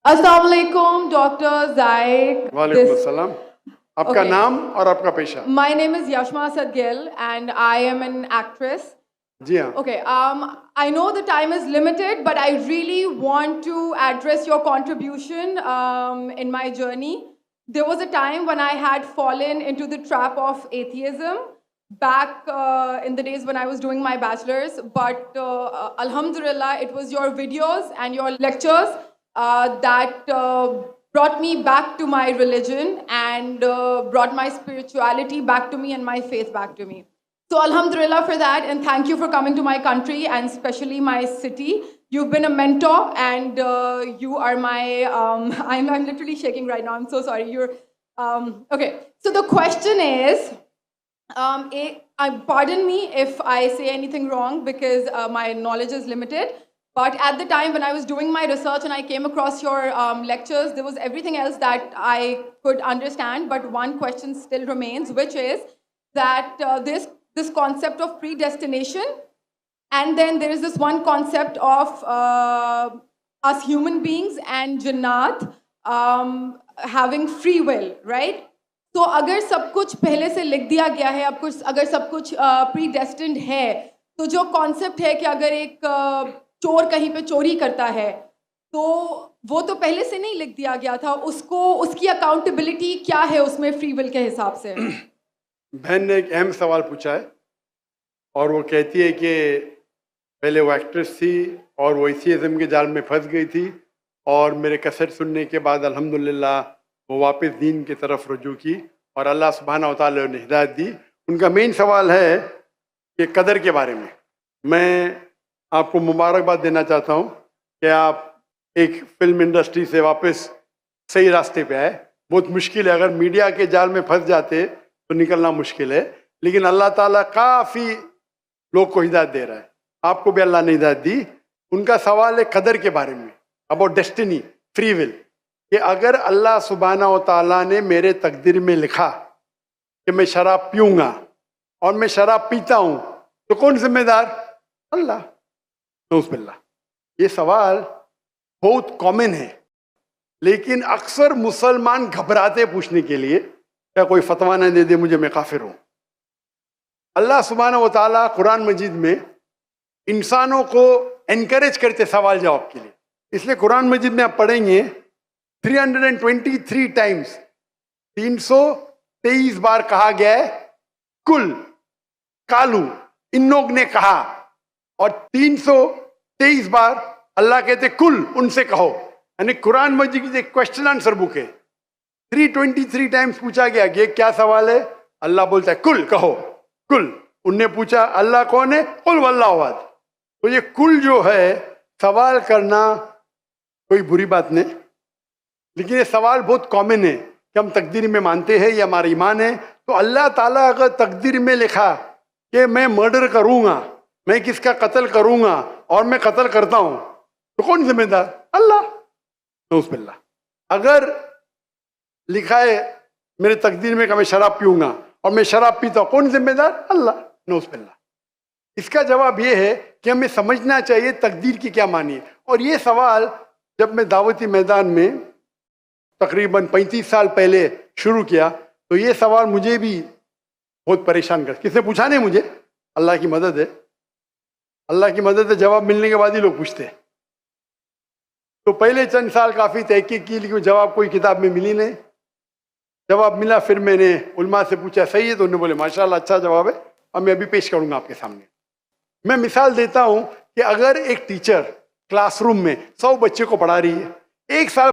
Assalamu alaikum, Dr. Zaik. वालेकुम अस्सलाम. आपका नाम और आपका पेशा? My name is Yashma Gill and I am an actress. जी हाँ. Okay, I know the time is limited, but I really want to address your contribution in my journey. There was a time when I had fallen into the trap of atheism back in the days when I was doing my bachelor's, but alhamdulillah, it was your videos and your lectures that brought me back to my religion and brought my spirituality back to me and my faith back to me. So alhamdulillah for that, and thank you for coming to my country and especially my city. You've been a mentor and you are my, I'm literally shaking right now, I'm so sorry. Okay, so the question is, pardon me if I say anything wrong because my knowledge is limited. But at the time when I was doing my research and I came across your lectures, there was everything else that I could understand. But one question still remains, which is that this concept of predestination, and then there is this one concept of us human beings and Jannat having free will, right? तो अगर सब कुछ पहले से लिख दिया गया है, अब कुछ अगर सब कुछ प्रीडेस्टिन्ड है, तो जो कॉन्सेप्ट है कि अगर एक चोर कहीं पे चोरी करता है तो वो तो पहले से नहीं लिख दिया गया था, उसको उसकी अकाउंटेबिलिटी क्या है उसमें फ्री विल के हिसाब से? बहन ने एक अहम सवाल पूछा है और वो कहती है कि पहले वो एक्ट्रेस थी और वो एथियज़म के जाल में फंस गई थी और मेरे कैसेट सुनने के बाद अल्हम्दुलिल्लाह वो वापस दीन की तरफ रुजू की और अल्लाह सुब्हानहू व तआला ने हिदायत दी. उनका मेन सवाल है कि कदर के बारे में. मैं आपको मुबारकबाद देना चाहता हूँ कि आप एक फिल्म इंडस्ट्री से वापस सही रास्ते पे आए. बहुत मुश्किल है, अगर मीडिया के जाल में फंस जाते तो निकलना मुश्किल है, लेकिन अल्लाह ताला काफ़ी लोग को हिदायत दे रहा है. आपको भी अल्लाह ने हिदायत दी. उनका सवाल है कदर के बारे में, अबाउट डेस्टिनी, फ्री विल, कि अगर अल्लाह सुब्हानहू व तआला ने मेरे तकदीर में लिखा कि मैं शराब पीऊँगा और मैं शराब पीता हूँ तो कौन जिम्मेदार? अल्लाह. नऊज़ुबिल्लाह. ये सवाल बहुत कॉमन है, लेकिन अक्सर मुसलमान घबराते पूछने के लिए, क्या कोई फतवा न दे दे मुझे, मैं काफिर हूँ. अल्लाह सुब्हानहू व तआला कुरान मजीद में इंसानों को एनकरेज करते सवाल जवाब के लिए. इसलिए कुरान मजीद में आप पढ़ेंगे 323 टाइम्स, 323 बार कहा गया है कुल, कालू, इन लोग ने कहा, और 323 बार अल्लाह कहते कुल, उनसे कहो. यानी कुरान मजीद की एक क्वेश्चन आंसर बुक है. 323 टाइम्स पूछा गया कि क्या सवाल है, अल्लाह बोलता है कुल, कहो कुल. उनने पूछा अल्लाह कौन है, कुल वल्लाहु अहद. तो ये कुल जो है, सवाल करना कोई बुरी बात नहीं, लेकिन ये सवाल बहुत कॉमन है कि हम तकदीर में मानते हैं, ये हमारा ईमान है. तो अल्लाह ताला अगर तकदीर में लिखा कि मैं मर्डर करूँगा, मैं किसका कत्ल करूँगा और मैं कत्ल करता हूँ, तो कौन जिम्मेदार? अल्लाह. नऊज़ुबिल्लाह. अगर लिखा है मेरे तकदीर में कि मैं शराब पीऊँगा और मैं शराब पीता हूँ, कौन जिम्मेदार? अल्लाह. नऊज़ुबिल्लाह. इसका जवाब ये है कि हमें समझना चाहिए तकदीर की क्या मानी है. और ये सवाल जब मैं दावती मैदान में तकरीबन 35 साल पहले शुरू किया, तो ये सवाल मुझे भी बहुत परेशान कर. किसने पूछा नहीं मुझे, अल्लाह की मदद है, अल्लाह की मदद है. जवाब मिलने के बाद ही लोग पूछते हैं. तो पहले चंद साल काफ़ी तहकीक की, लेकिन जवाब कोई किताब में मिली नहीं. जवाब मिला, फिर मैंने उलमा से पूछा सही है, तो उन्होंने बोले माशाल्लाह अच्छा जवाब है, और मैं अभी पेश करूँगा आपके सामने. मैं मिसाल देता हूँ कि अगर एक टीचर क्लासरूम में 100 बच्चे को पढ़ा रही है, एक साल